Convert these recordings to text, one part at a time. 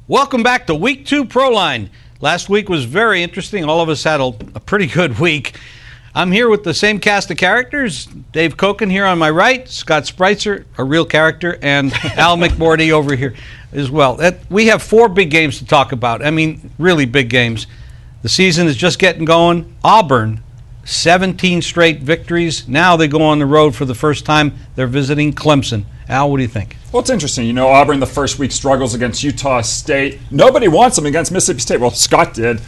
Welcome back to Week 2 Proline. Last week was very interesting. All of us had a pretty good week. I'm here with the same cast of characters. Dave Kochen here on my right, Scott Spreitzer, a real character, and Al McMorty over here as well. We have 4 big games to talk about. I mean, really big games. The season is just getting going. Auburn, 17 straight victories. Now they go on the road for the first time. They're visiting Clemson. Al, what do you think? Well, it's interesting. You know, Auburn the first week struggles against Utah State. Nobody wants them against Mississippi State. Well, Scott did,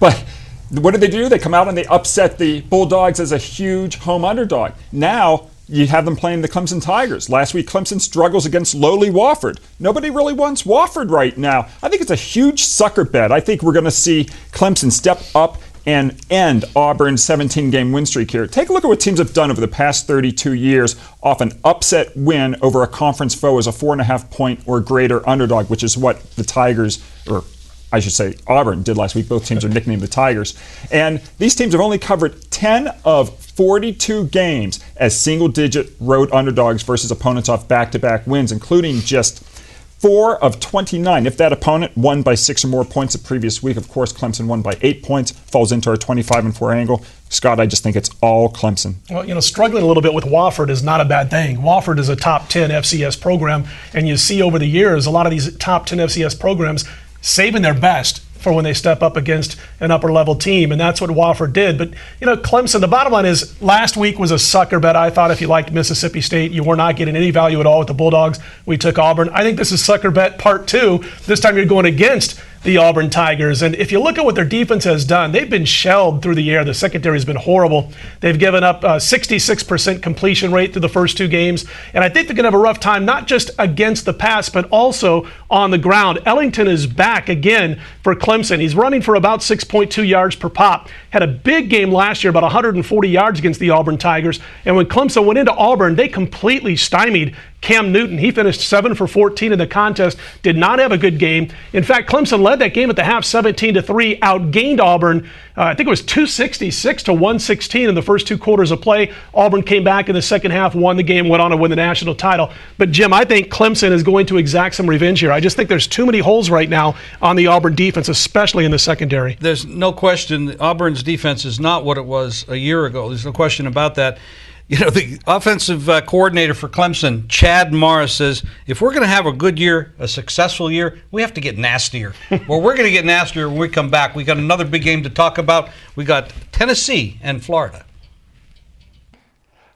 But what do? They come out and they upset the Bulldogs as a huge home underdog. Now you have them playing the Clemson Tigers. Last week, Clemson struggles against lowly Wofford. Nobody really wants Wofford right now. I think it's a huge sucker bet. I think we're going to see Clemson step up and end Auburn's 17-game win streak here. Take a look at what teams have done over the past 32 years off an upset win over a conference foe as a 4.5-point or greater underdog, which is what the Tigers, or I should say Auburn, did last week. Both teams are nicknamed the Tigers. And these teams have only covered 10 of 42 games as single-digit road underdogs versus opponents off back-to-back wins, including just 4 of 29. If that opponent won by 6 or more points the previous week, of course, Clemson won by 8 points, falls into our 25-4 angle. Scott, I just think it's all Clemson. Well, struggling a little bit with Wofford is not a bad thing. Wofford is a top 10 FCS program, and you see over the years a lot of these top 10 FCS programs saving their best for when they step up against an upper-level team, and that's what Wofford did. But, Clemson, the bottom line is last week was a sucker bet. I thought if you liked Mississippi State, you were not getting any value at all with the Bulldogs. We took Auburn. I think this is sucker bet part 2. This time you're going against the Auburn Tigers. And if you look at what their defense has done, they've been shelled through the air. The secondary has been horrible. They've given up a 66% completion rate through the first 2 games. And I think they're going to have a rough time, not just against the pass, but also on the ground. Ellington is back again for Clemson. He's running for about 6.2 yards per pop. Had a big game last year, about 140 yards against the Auburn Tigers. And when Clemson went into Auburn, they completely stymied Cam Newton. He finished 7 for 14 in the contest, did not have a good game. In fact, Clemson led that game at the half 17-3, outgained Auburn. I think it was 266 to 116 in the first 2 quarters of play. Auburn came back in the second half, won the game, went on to win the national title. But Jim, I think Clemson is going to exact some revenge here. I just think there's too many holes right now on the Auburn defense, especially in the secondary. There's no question Auburn's defense is not what it was a year ago. There's no question about that. The offensive coordinator for Clemson, Chad Morris, says, if we're going to have a good year, a successful year, we have to get nastier. Well, we're going to get nastier when we come back. We got another big game to talk about. We got Tennessee and Florida.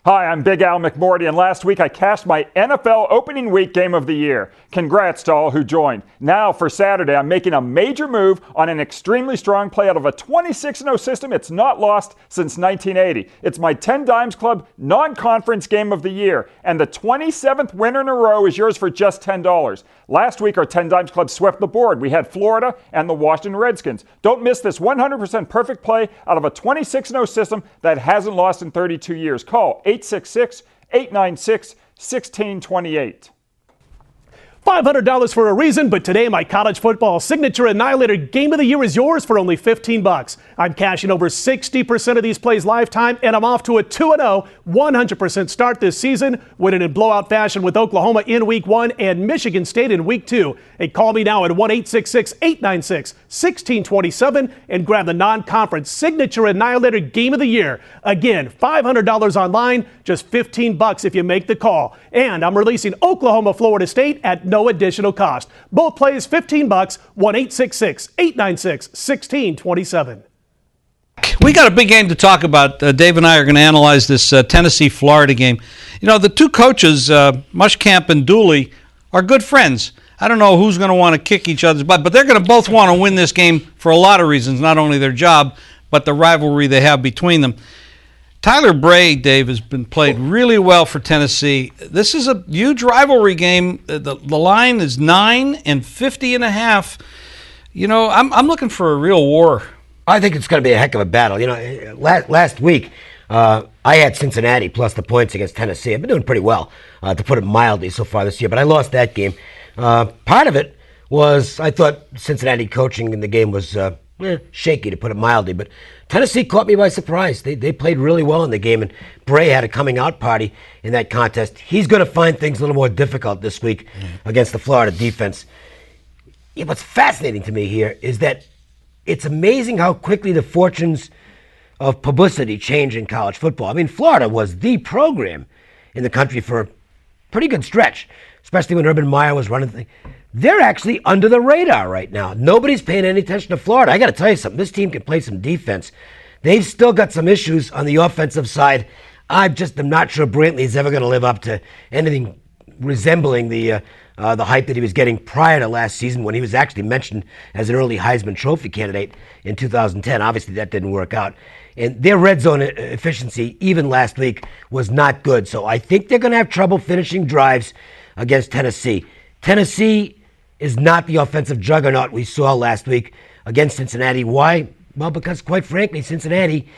Hi, I'm Big Al McMorty, and last week I cashed my NFL opening week game of the year. Congrats to all who joined. Now for Saturday, I'm making a major move on an extremely strong play out of a 26-0 system it's not lost since 1980. It's my 10 Dimes Club non-conference game of the year, and the 27th winner in a row is yours for just $10. Last week, our 10 Dimes Club swept the board. We had Florida and the Washington Redskins. Don't miss this 100% perfect play out of a 26-0 system that hasn't lost in 32 years. Call 866-896-1628. $500 for a reason, but today my college football signature annihilator game of the year is yours for only $15. I'm cashing over 60% of these plays lifetime, and I'm off to a 2-0, 100% start this season, winning in blowout fashion with Oklahoma in Week 1 and Michigan State in Week 2. Hey, call me now at 1-866-896-1627 and grab the non-conference signature annihilator game of the year. Again, $500 online, just $15 if you make the call. And I'm releasing Oklahoma, Florida State at no additional cost. Both plays $15, 1-866-896-1627. We got a big game to talk about. Dave and I are going to analyze this Tennessee-Florida game. The 2 coaches, Muschamp and Dooley, are good friends. I don't know who's going to want to kick each other's butt, but they're going to both want to win this game for a lot of reasons, not only their job, but the rivalry they have between them. Tyler Bray, Dave, has been played really well for Tennessee. This is a huge rivalry game. The line is 9 and 50.5. I'm looking for a real war. I think it's going to be a heck of a battle. Last week I had Cincinnati plus the points against Tennessee. I've been doing pretty well, to put it mildly, so far this year. But I lost that game. Part of it was I thought Cincinnati coaching in the game was shaky, to put it mildly. But Tennessee caught me by surprise. They played really well in the game, and Bray had a coming-out party in that contest. He's going to find things a little more difficult this week against the Florida defense. what's fascinating to me here is that it's amazing how quickly the fortunes of publicity change in college football. I mean, Florida was the program in the country for a pretty good stretch, especially when Urban Meyer was running the thing. They're actually under the radar right now. Nobody's paying any attention to Florida. I got to tell you something. This team can play some defense. They've still got some issues on the offensive side. I just am not sure Brantley is ever going to live up to anything resembling the hype that he was getting prior to last season when he was actually mentioned as an early Heisman Trophy candidate in 2010. Obviously, that didn't work out. And their red zone efficiency, even last week, was not good. So I think they're going to have trouble finishing drives against Tennessee. Tennessee is not the offensive juggernaut we saw last week against Cincinnati. Why? Well, because quite frankly, Cincinnati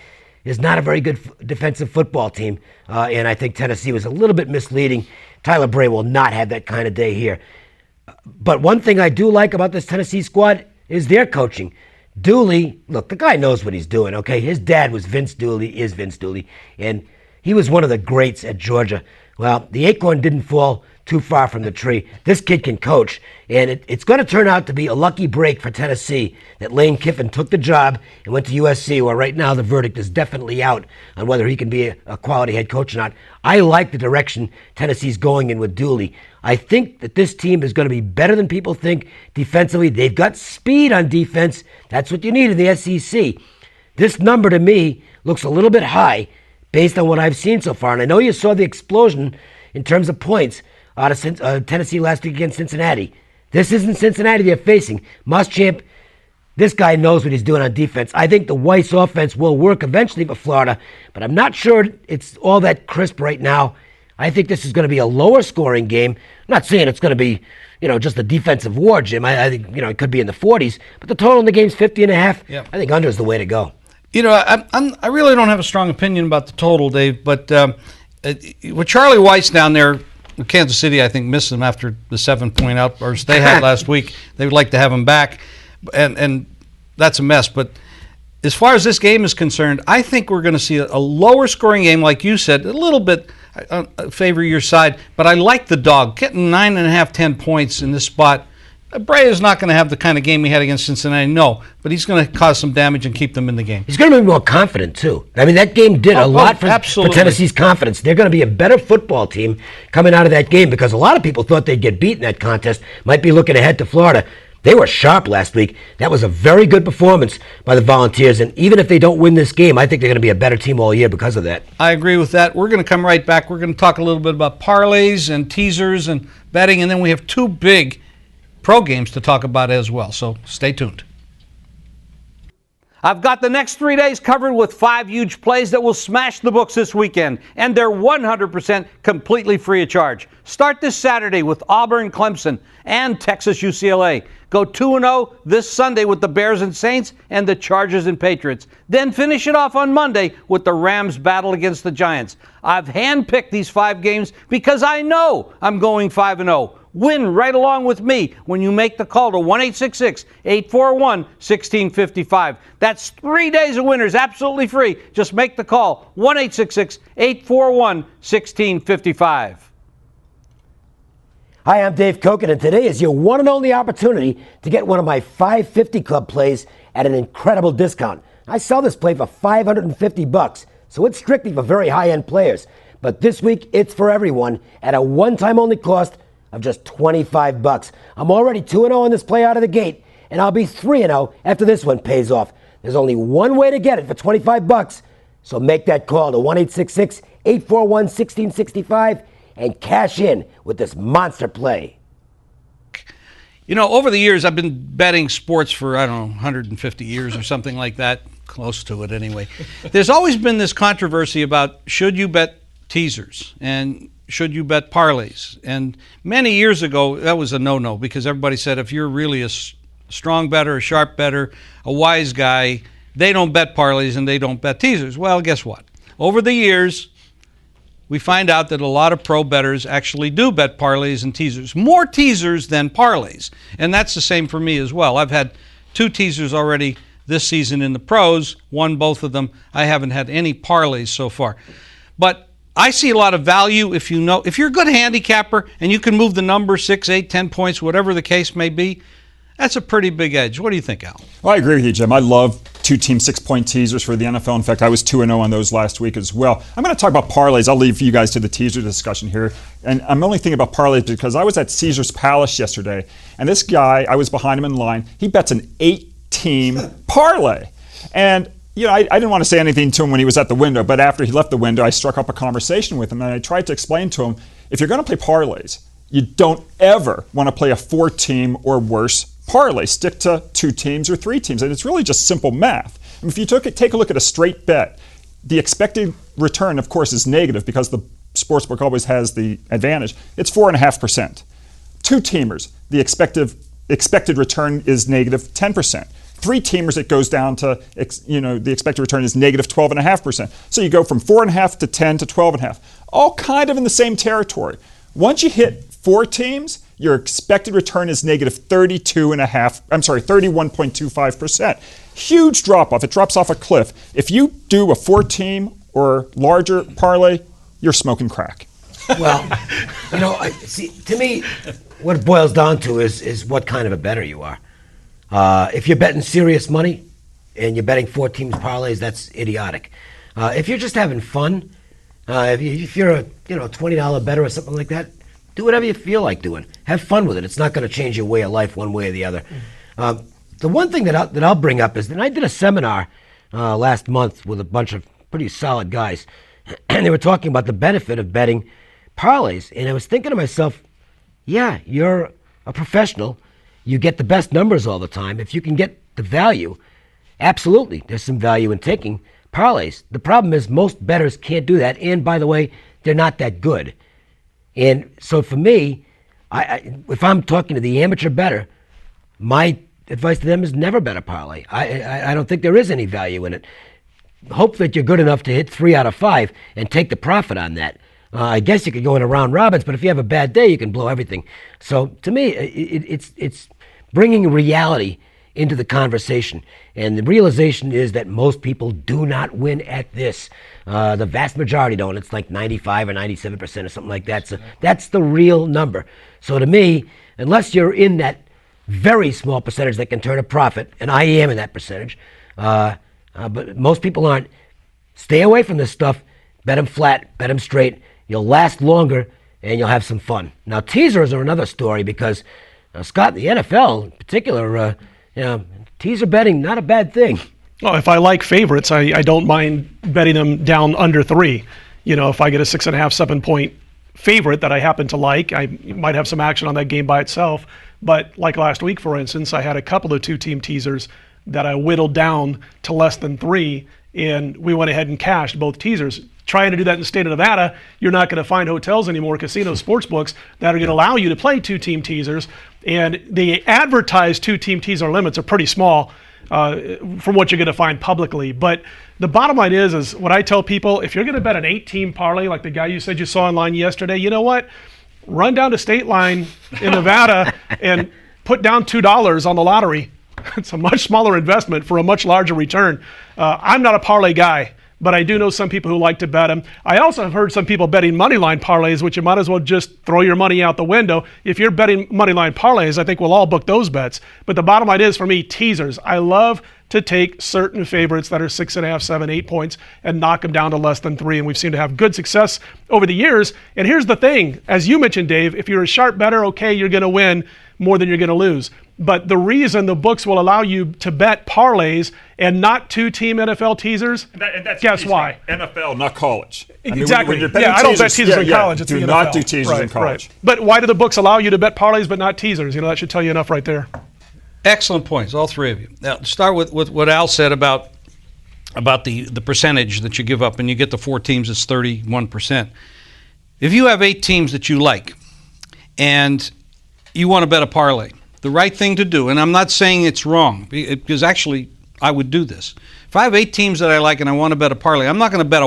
is not a very good defensive football team. And I think Tennessee was a little bit misleading. Tyler Bray will not have that kind of day here. But one thing I do like about this Tennessee squad is their coaching. Dooley, look, the guy knows what he's doing, okay? His dad was Vince Dooley, is Vince Dooley, and he was one of the greats at Georgia. Well, the acorn didn't fall too far from the tree. This kid can coach, and it's going to turn out to be a lucky break for Tennessee that Lane Kiffin took the job and went to USC, where right now the verdict is definitely out on whether he can be a quality head coach or not. I like the direction Tennessee's going in with Dooley. I think that this team is going to be better than people think defensively. They've got speed on defense. That's what you need in the SEC. This number to me looks a little bit high based on what I've seen so far. And I know you saw the explosion in terms of points out of Tennessee last week against Cincinnati. This isn't Cincinnati they're facing. Muschamp, this guy knows what he's doing on defense. I think the Weiss offense will work eventually for Florida, but I'm not sure it's all that crisp right now. I think this is going to be a lower scoring game. I'm not saying it's going to be, just a defensive war, Jim. I think, it could be in the 40s, but the total in the game is 50.5. Yep. I think under is the way to go. I really don't have a strong opinion about the total, Dave, but with Charlie Weiss down there, Kansas City, I think, missed him after the 7-point outburst they had last week. They would like to have him back, and that's a mess. But as far as this game is concerned, I think we're going to see a lower scoring game, like you said, a little bit favor your side. But I like the dog. Getting 9.5, 10 points in this spot, Bray is not going to have the kind of game he had against Cincinnati, no, but he's going to cause some damage and keep them in the game. He's going to be more confident, too. I mean, that game did a lot for Tennessee's confidence. They're going to be a better football team coming out of that game because a lot of people thought they'd get beat in that contest, might be looking ahead to Florida. They were sharp last week. That was a very good performance by the Volunteers, and even if they don't win this game, I think they're going to be a better team all year because of that. I agree with that. We're going to come right back. We're going to talk a little bit about parlays and teasers and betting, and then we have two big pro games to talk about as well, so stay tuned. I've got the next 3 days covered with 5 huge plays that will smash the books this weekend, and they're 100% completely free of charge. Start this Saturday with Auburn, Clemson, and Texas UCLA. Go 2-0 this Sunday with the Bears and Saints and the Chargers and Patriots. Then finish it off on Monday with the Rams battle against the Giants. I've handpicked these 5 games because I know I'm going 5-0. Win right along with me when you make the call to 1-866-841-1655. That's 3 days of winners, absolutely free. Just make the call, 1-866-841-1655. Hi, I'm Dave Koken, and today is your one and only opportunity to get one of my 550 Club plays at an incredible discount. I sell this play for $550, so it's strictly for very high-end players. But this week, it's for everyone at a one-time only cost of just $25. I'm already 2-0 on this play out of the gate, and I'll be 3-0 after this one pays off. There's only one way to get it for $25, so make that call to 1-866-841-1665 and cash in with this monster play. Over the years, I've been betting sports for, 150 years or something like that, close to it anyway. There's always been this controversy about should you bet teasers and should you bet parlays? And many years ago, that was a no-no because everybody said if you're really a strong bettor, a sharp bettor, a wise guy, they don't bet parlays and they don't bet teasers. Well, guess what? Over the years, we find out that a lot of pro bettors actually do bet parlays and teasers. More teasers than parlays. And that's the same for me as well. I've had 2 teasers already this season in the pros, won both of them. I haven't had any parlays so far. But I see a lot of value if you're a good handicapper and you can move the number 6, 8, 10 points, whatever the case may be. That's a pretty big edge. What do you think, Al? Well, I agree with you, Jim. I love 2-team 6-point teasers for the NFL. In fact, I was 2-0 on those last week as well. I'm going to talk about parlays. I'll leave you guys to the teaser discussion here. And I'm only thinking about parlays because I was at Caesar's Palace yesterday, and this guy, I was behind him in line, he bets an 8-team parlay. And I didn't want to say anything to him when he was at the window, but after he left the window, I struck up a conversation with him, and I tried to explain to him, if you're going to play parlays, you don't ever want to play a 4-team or worse parlay. Stick to 2 teams or 3 teams, and it's really just simple math. I mean, if you take a look at a straight bet, the expected return, of course, is negative because the sportsbook always has the advantage. It's 4.5%. 2-teamers, the expected return is negative 10%. 3-teamers, it goes down to, the expected return is negative 12.5%. So you go from 4.5 to 10 to 12.5, all kind of in the same territory. Once you hit 4 teams, your expected return is negative 31.25%. Huge drop off. It drops off a cliff. If you do a 4-team or larger parlay, you're smoking crack. Well, to me, what it boils down to is what kind of a bettor you are. If you're betting serious money and you're betting 4 teams parlays, that's idiotic. If you're just having fun, if you're a $20 bettor or something like that, do whatever you feel like doing. Have fun with it. It's not going to change your way of life one way or the other. The one thing that I'll bring up is that I did a seminar last month with a bunch of pretty solid guys, and they were talking about the benefit of betting parlays. And I was thinking to myself, yeah, you're a professional. You get the best numbers all the time. If you can get the value, absolutely, there's some value in taking parlays. The problem is most bettors can't do that. And by the way, they're not that good. And so for me, if I'm talking to the amateur bettor, my advice to them is never bet a parlay. I don't think there is any value in it. Hope that you're good enough to hit 3 out of 5 and take the profit on that. I guess you could go in a round robins, but if you have a bad day, you can blow everything. So to me, it's bringing reality into the conversation. And the realization is that most people do not win at this. The vast majority don't. It's like 95 or 97% or something like that. So that's the real number. So to me, unless you're in that very small percentage that can turn a profit, and I am in that percentage, but most people aren't, stay away from this stuff. Bet them flat, bet them straight. You'll last longer, and you'll have some fun. Now, teasers are another story because, Scott, the NFL in particular, teaser betting, not a bad thing. Oh, if I like favorites, I don't mind betting them down under 3. If I get a 6.5, 7-point favorite that I happen to like, I might have some action on that game by itself. But like last week, for instance, I had a couple of 2-team teasers that I whittled down to less than 3, and we went ahead and cashed both teasers. Trying to do that in the state of Nevada, you're not going to find hotels anymore, casinos, sportsbooks that are going to allow you to play 2-team teasers. And the advertised 2-team teaser limits are pretty small from what you're going to find publicly. But the bottom line is what I tell people, if you're going to bet an 8-team parlay like the guy you said you saw online yesterday, you know what? Run down to State Line in Nevada and put down $2 on the lottery. It's a much smaller investment for a much larger return. I'm not a parlay guy, but I do know some people who like to bet them. I also have heard some people betting moneyline parlays, which you might as well just throw your money out the window. If you're betting moneyline parlays, I think we'll all book those bets. But the bottom line is, for me, teasers. I love to take certain favorites that are 6.5, 7, 8 points and knock them down to less than 3. And we've seemed to have good success over the years. And here's the thing. As you mentioned, Dave, if you're a sharp bettor, okay, you're going to win more than you're going to lose. But the reason the books will allow you to bet parlays and not 2-team NFL teasers, guess why? NFL, not college. Exactly. When you're betting I don't bet teasers in college. It's do the not NFL. do teasers in college. Right. But why do the books allow you to bet parlays but not teasers? That should tell you enough right there. Excellent points, all three of you. Now, start with what Al said about the percentage that you give up, and you get the 4 teams, it's 31%. If you have 8 teams that you like, and you want to bet a parlay, the right thing to do, and I'm not saying it's wrong, because actually I would do this. If I have 8 teams that I like and I want to bet a parlay, I'm not going to bet a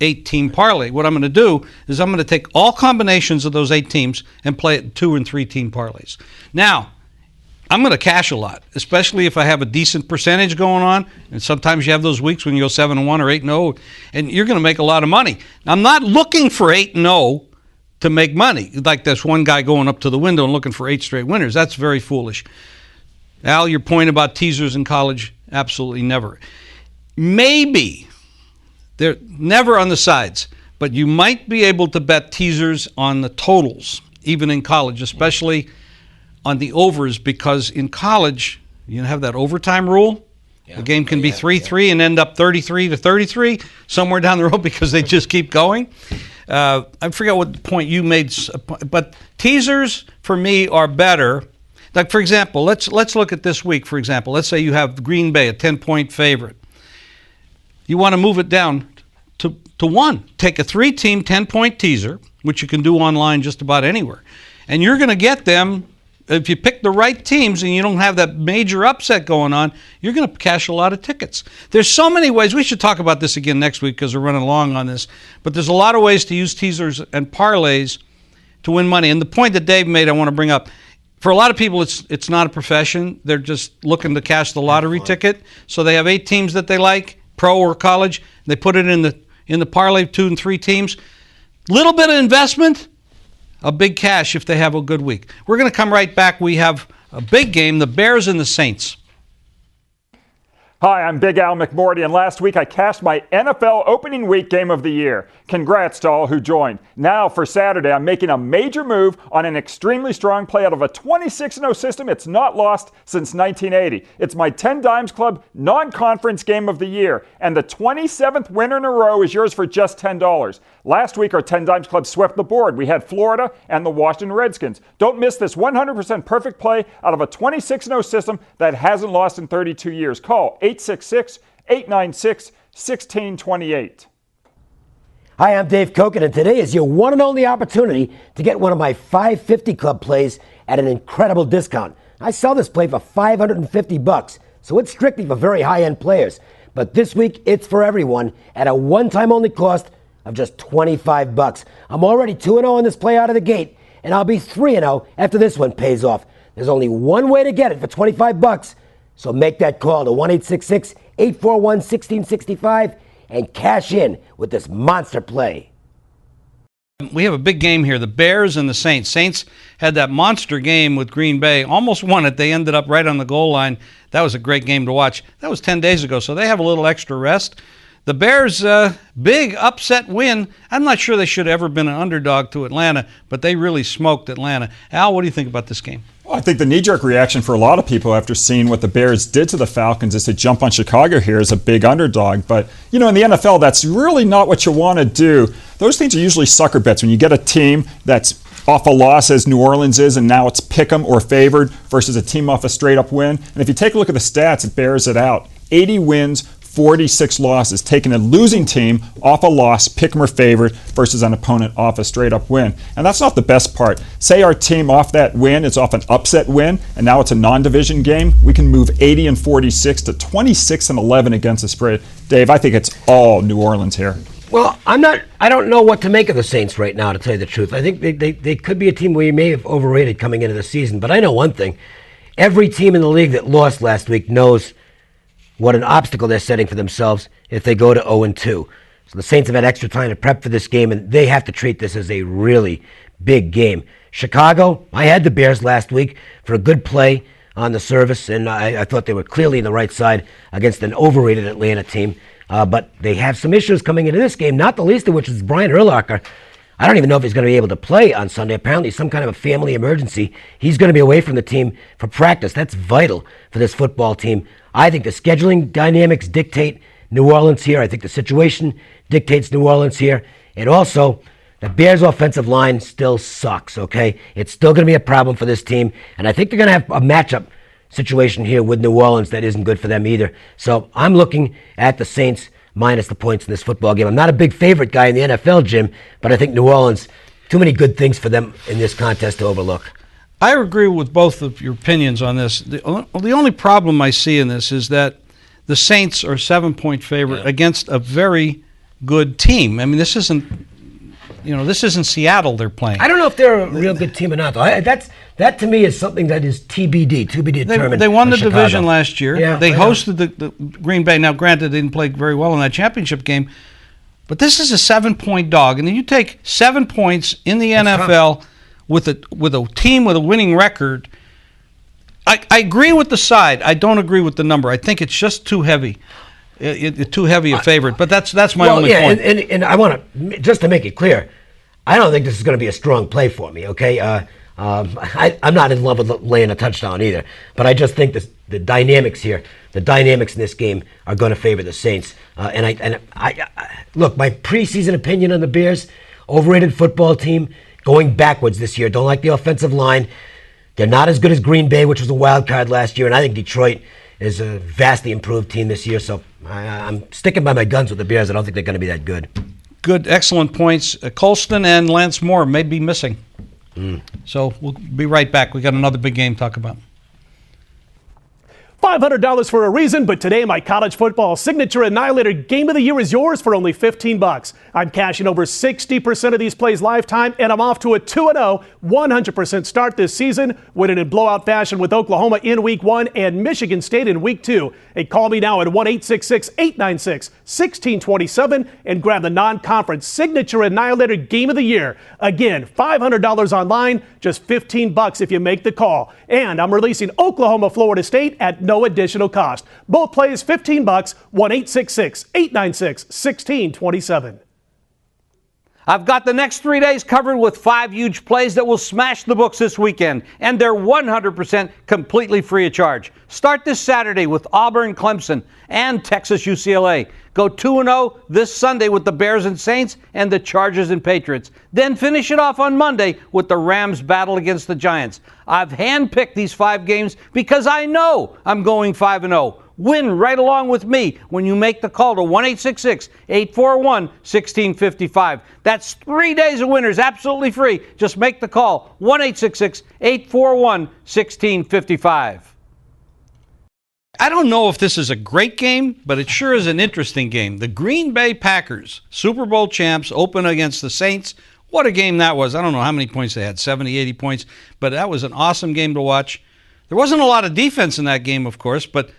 8-team parlay. What I'm going to do is I'm going to take all combinations of those 8 teams and play it in 2- and 3-team parlays. Now, I'm going to cash a lot, especially if I have a decent percentage going on. And sometimes you have those weeks when you go 7-1 or 8-0, and you're going to make a lot of money. Now, I'm not looking for 8-0 to make money. Like this one guy going up to the window and looking for 8 straight winners. That's very foolish. Al, your point about teasers in college, absolutely never. Maybe. They're never on the sides, but you might be able to bet teasers on the totals, even in college, especially on the overs, because in college, you have that overtime rule. Yeah. The game can be 3-3 and end up 33-33 somewhere down the road because they just keep going. I forget what point you made, but teasers for me are better. Like, for example, let's look at this week, for example. Let's say you have Green Bay, a 10-point favorite. You want to move it down to 1. Take a 3-team 10-point teaser, which you can do online just about anywhere. And you're going to get them, if you pick the right teams and you don't have that major upset going on, you're going to cash a lot of tickets. There's so many ways. We should talk about this again next week because we're running long on this. But there's a lot of ways to use teasers and parlays to win money. And the point that Dave made, I want to bring up. For a lot of people, it's not a profession. They're just looking to cash the lottery ticket. So they have 8 teams that they like, pro or college. They put it in the parlay, 2 and 3 teams. Little bit of investment, a big cash if they have a good week. We're going to come right back. We have a big game, the Bears and the Saints. Hi, I'm Big Al McMorty, and last week I cashed my NFL opening week game of the year. Congrats to all who joined. Now for Saturday, I'm making a major move on an extremely strong play out of a 26-0 system it's not lost since 1980. It's my 10 Dimes Club non-conference game of the year, and the 27th winner in a row is yours for just $10. Last week, our 10 Dimes Club swept the board. We had Florida and the Washington Redskins. Don't miss this 100% perfect play out of a 26-0 system that hasn't lost in 32 years. Call 866-896-1628. Hi, I'm Dave Koken, and today is your one and only opportunity to get one of my 550 Club plays at an incredible discount. I sell this play for $550, so it's strictly for very high-end players. But this week, it's for everyone at a one-time only cost of just $25. I'm already 2-0 on this play out of the gate, and I'll be 3-0 after this one pays off. There's only one way to get it for $25, so make that call to 1-866-841-1665 and cash in with this monster play. We have a big game here, the Bears and the Saints. Saints had that monster game with Green Bay, almost won it. They ended up right on the goal line. That was a great game to watch. That was 10 days ago, so they have a little extra rest. The Bears, big upset win. I'm not sure they should have ever been an underdog to Atlanta, but they really smoked Atlanta. Al, what do you think about this game? Well, I think the knee-jerk reaction for a lot of people after seeing what the Bears did to the Falcons is to jump on Chicago here as a big underdog. But, in the NFL, that's really not what you want to do. Those things are usually sucker bets. When you get a team that's off a loss as New Orleans is, and now it's pick'em or favored versus a team off a straight-up win. And if you take a look at the stats, it bears it out. 80 wins, 46 losses, taking a losing team off a loss, pick 'em or favorite, versus an opponent off a straight-up win. And that's not the best part. Say our team off that win is off an upset win, and now it's a non-division game, we can move 80 and 46 to 26 and 11 against the spread. Dave, I think it's all New Orleans here. Well, I don't know what to make of the Saints right now, to tell you the truth. I think they could be a team we may have overrated coming into the season, but I know one thing. Every team in the league that lost last week knows what an obstacle they're setting for themselves if they go to 0-2. So the Saints have had extra time to prep for this game, and they have to treat this as a really big game. Chicago, I had the Bears last week for a good play on the service, and I thought they were clearly in the right side against an overrated Atlanta team. But they have some issues coming into this game, not the least of which is Brian Urlacher. I don't even know if he's going to be able to play on Sunday. Apparently, some kind of a family emergency. He's going to be away from the team for practice. That's vital for this football team. I think the scheduling dynamics dictate New Orleans here. I think the situation dictates New Orleans here. And also, the Bears' offensive line still sucks, okay? It's still going to be a problem for this team. And I think they're going to have a matchup situation here with New Orleans that isn't good for them either. So I'm looking at the Saints minus the points in this football game. I'm not a big favorite guy in the NFL, Jim, but I think New Orleans, too many good things for them in this contest to overlook. I agree with both of your opinions on this. The only problem I see in this is that the Saints are a 7-point favorite against a very good team. I mean, this isn't Seattle they're playing. I don't know if they're a real good team or not, though. That to me is something that is TBD, to be determined. They won the Chicago. division last year. Yeah, they hosted the Green Bay. Now, granted, they didn't play very well in that championship game, But this is a 7-point dog, and then you take 7 points in the NFL with a team with a winning record. I agree with the side. I don't agree with the number. I think it's just too heavy. Too heavy a favorite. But that's my only point. And I want to, just to make it clear, I don't think this is going to be a strong play for me, okay? I'm not in love with laying a touchdown either, but I just think the dynamics here, the dynamics in this game are going to favor the Saints. And I look, my preseason opinion on the Bears, overrated football team, going backwards this year. Don't like the offensive line. They're not as good as Green Bay, which was a wild card last year, and I think Detroit is a vastly improved team this year. So I'm sticking by my guns with the Bears. I don't think they're going to be that good. Good, excellent points. Colston and Lance Moore may be missing. So we'll be right back. We got another big game to talk about. $500 for a reason, but today my college football signature annihilator game of the year is yours for only $15. I'm cashing over 60% of these plays lifetime, and I'm off to a 2-0, 100% start this season, winning in blowout fashion with Oklahoma in Week 1 and Michigan State in Week 2. Hey, call me now at 1-866-896-1627 and grab the non-conference signature annihilator game of the year. Again, $500 online, just $15 if you make the call. And I'm releasing Oklahoma, Florida State at no additional cost. Both plays $15, 1-866-896-1627. I've got the next 3 days covered with 5 huge plays that will smash the books this weekend, and they're 100% completely free of charge. Start this Saturday with Auburn, Clemson, and Texas UCLA. Go 2-0 this Sunday with the Bears and Saints and the Chargers and Patriots. Then finish it off on Monday with the Rams battle against the Giants. I've handpicked these 5 games because I know I'm going 5-0. Win right along with me when you make the call to 1-866-841-1655. That's 3 days of winners, absolutely free. Just make the call, 1-866-841-1655. I don't know if this is a great game, but it sure is an interesting game. The Green Bay Packers, Super Bowl champs, open against the Saints. What a game that was. I don't know how many points they had, 70, 80 points, but that was an awesome game to watch. There wasn't a lot of defense in that game, of course, but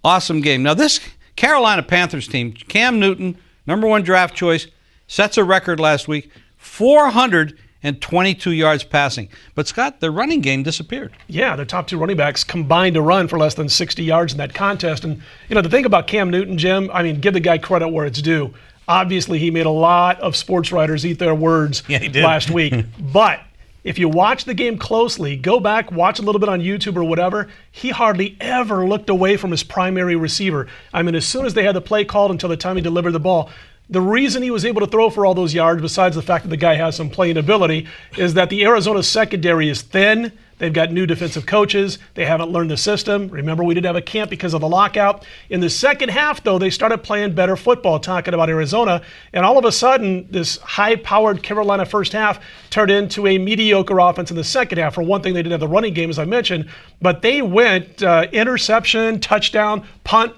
awesome game. Now, this Carolina Panthers team, Cam Newton, number 1 draft choice, sets a record last week, 422 yards passing. But, Scott, their running game disappeared. Yeah, the top 2 running backs combined to run for less than 60 yards in that contest. And, the thing about Cam Newton, Jim, I mean, give the guy credit where it's due. Obviously, he made a lot of sports writers eat their words last week. But if you watch the game closely, go back, watch a little bit on YouTube or whatever, he hardly ever looked away from his primary receiver. I mean, as soon as they had the play called until the time he delivered the ball, the reason he was able to throw for all those yards, besides the fact that the guy has some playing ability, is that the Arizona secondary is thin. They've got new defensive coaches. They haven't learned the system. Remember, we didn't have a camp because of the lockout. In the second half, though, they started playing better football, talking about Arizona. And all of a sudden, this high-powered Carolina first half turned into a mediocre offense in the second half. For one thing, they didn't have the running game, as I mentioned. But they went interception, touchdown, punt,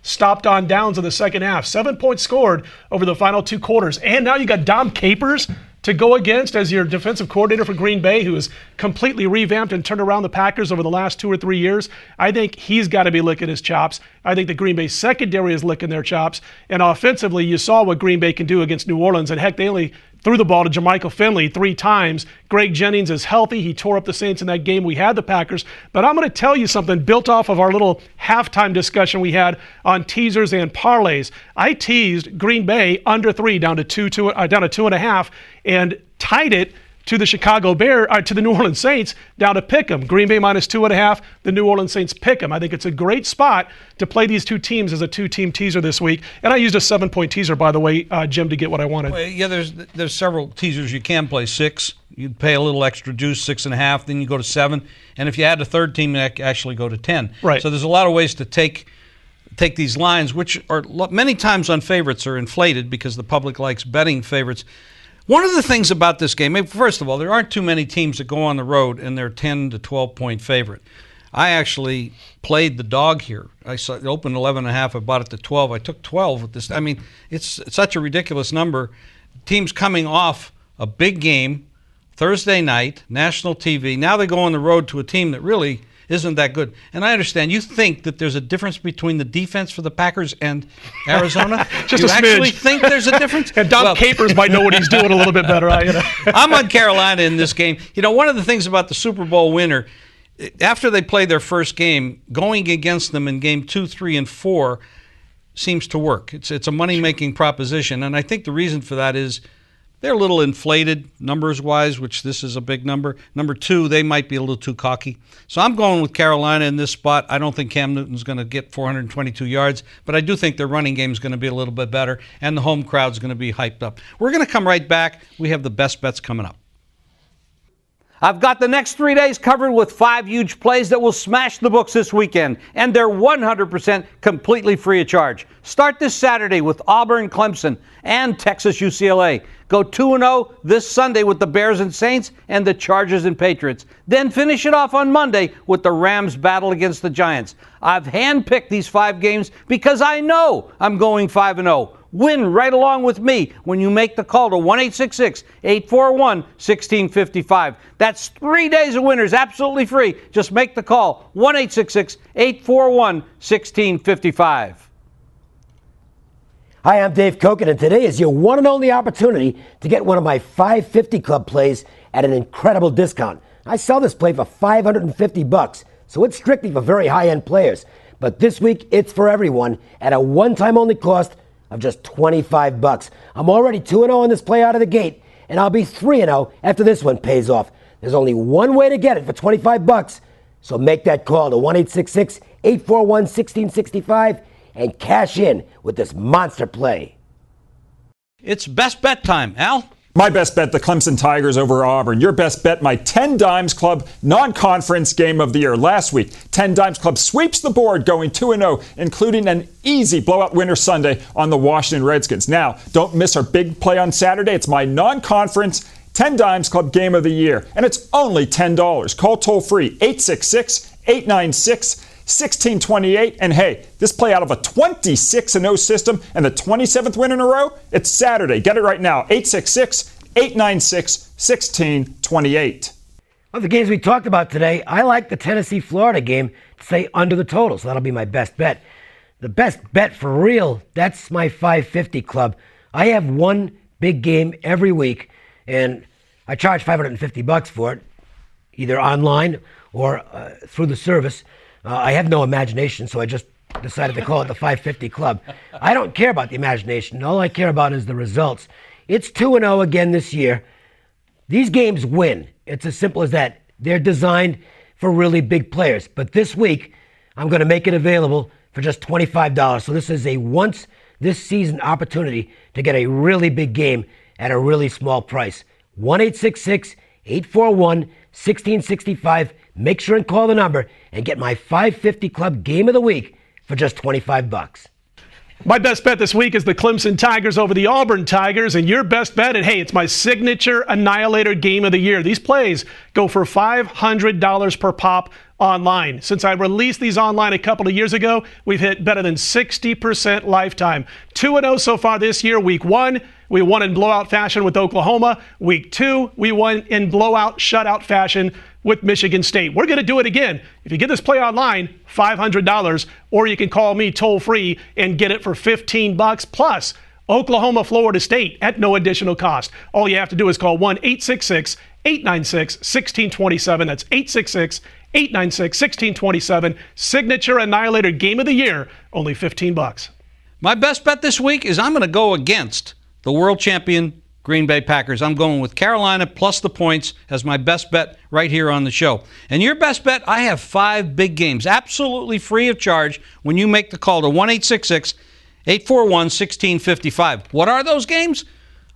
stopped on downs in the second half. 7 points scored over the final 2 quarters. And now you got Dom Capers to go against as your defensive coordinator for Green Bay, who has completely revamped and turned around the Packers over the last 2 or 3 years. I think he's got to be licking his chops. I think the Green Bay secondary is licking their chops. And offensively, you saw what Green Bay can do against New Orleans. And heck, they only threw the ball to Jermichael Finley 3 times. Greg Jennings is healthy. He tore up the Saints in that game. We had the Packers. But I'm going to tell you something built off of our little halftime discussion we had on teasers and parlays. I teased Green Bay under 3 down to 2.5 and tied it to the to the New Orleans Saints down to pick 'em. Green Bay minus 2.5, the New Orleans Saints pick 'em. I think it's a great spot to play these 2 teams as a 2-team teaser this week. And I used a 7-point teaser, by the way, Jim, to get what I wanted. Well, yeah, there's several teasers you can play. 6, you'd pay a little extra juice, 6.5, then you go to 7. And if you add a third team, you actually go to 10. Right. So there's a lot of ways to take these lines, which are many times on favorites are inflated because the public likes betting favorites. One of the things about this game, first of all, there aren't too many teams that go on the road and they're 10 to 12-point favorite. I actually played the dog here. It opened 11.5. I bought it to 12. I took 12 with this. I mean, it's such a ridiculous number. Teams coming off a big game, Thursday night, national TV. Now they go on the road to a team that really isn't that good. And I understand you think that there's a difference between the defense for the Packers and Arizona. Just you a actually smidge. think there's a difference? And Dom Capers might know what he's doing a little bit better. I'm on Carolina in this game. One of the things about the Super Bowl winner, after they play their first game, going against them in game 2, 3, and 4 seems to work. It's a money-making proposition, and I think the reason for that is they're a little inflated numbers-wise, which this is a big number. Number 2, they might be a little too cocky. So I'm going with Carolina in this spot. I don't think Cam Newton's going to get 422 yards, but I do think their running game is going to be a little bit better, and the home crowd's going to be hyped up. We're going to come right back. We have the best bets coming up. I've got the next 3 days covered with 5 huge plays that will smash the books this weekend, and they're 100% completely free of charge. Start this Saturday with Auburn, Clemson, and Texas UCLA. Go 2-0 this Sunday with the Bears and Saints and the Chargers and Patriots. Then finish it off on Monday with the Rams battle against the Giants. I've handpicked these 5 games because I know I'm going 5-0. Win right along with me when you make the call to 1-866-841-1655. That's 3 days of winners, absolutely free. Just make the call, 1-866-841-1655. Hi, I'm Dave Koken, and today is your one and only opportunity to get one of my 550 Club plays at an incredible discount. I sell this play for $550, so it's strictly for very high-end players. But this week, it's for everyone at a one-time only cost of just $25. I'm already 2-0 on this play out of the gate, and I'll be 3-0 after this one pays off. There's only one way to get it for $25, so make that call to 1-866-841-1665 and cash in with this monster play. It's best bet time. Al? My best bet, the Clemson Tigers over Auburn. Your best bet, my 10 Dimes Club non-conference game of the year. Last week, 10 Dimes Club sweeps the board going 2-0, including an easy blowout winner Sunday on the Washington Redskins. Now, don't miss our big play on Saturday. It's my non-conference 10 Dimes Club game of the year, and it's only $10. Call toll-free 866-896-1628. And hey, this play out of a 26-0 system and the 27th win in a row, it's Saturday. Get it right now, 866-896-1628. Of the games we talked about today, I like the Tennessee-Florida game to stay under the total, so that'll be my best bet. The best bet for real, that's my 550 Club. I have one big game every week, and I charge $550 for it, either online or through the service. I have no imagination, so I just decided to call it the 550 Club. I don't care about the imagination. All I care about is the results. It's 2-0 again this year. These games win. It's as simple as that. They're designed for really big players. But this week, I'm going to make it available for just $25. So this is a once this season opportunity to get a really big game at a really small price. 1-866-841-1665. Make sure and call the number and get my 550 Club game of the week for just $25. My best bet this week is the Clemson Tigers over the Auburn Tigers, and your best bet, and hey, it's my signature Annihilator game of the year. These plays go for $500 per pop online. Since I released these online a couple of years ago, we've hit better than 60% lifetime. 2-0 so far this year. Week 1, we won in blowout fashion with Oklahoma. Week 2, we won in blowout, shutout fashion with Michigan State. We're going to do it again. If you get this play online, $500, or you can call me toll-free and get it for $15 plus Oklahoma, Florida State at no additional cost. All you have to do is call 1-866-896-1627. That's 866-896-1627. Signature Annihilator game of the year, only $15. My best bet this week is I'm going to go against the world champion Green Bay Packers. I'm going with Carolina plus the points as my best bet right here on the show. And your best bet, I have 5 big games, absolutely free of charge when you make the call to 1-866-841-1655. What are those games?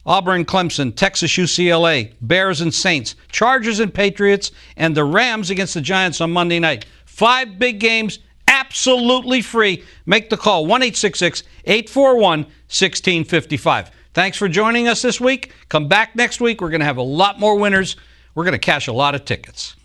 Auburn, Clemson, Texas, UCLA, Bears and Saints, Chargers and Patriots, and the Rams against the Giants on Monday night. 5 big games, absolutely free. Make the call, 1-866-841-1655. Thanks for joining us this week. Come back next week. We're going to have a lot more winners. We're going to cash a lot of tickets.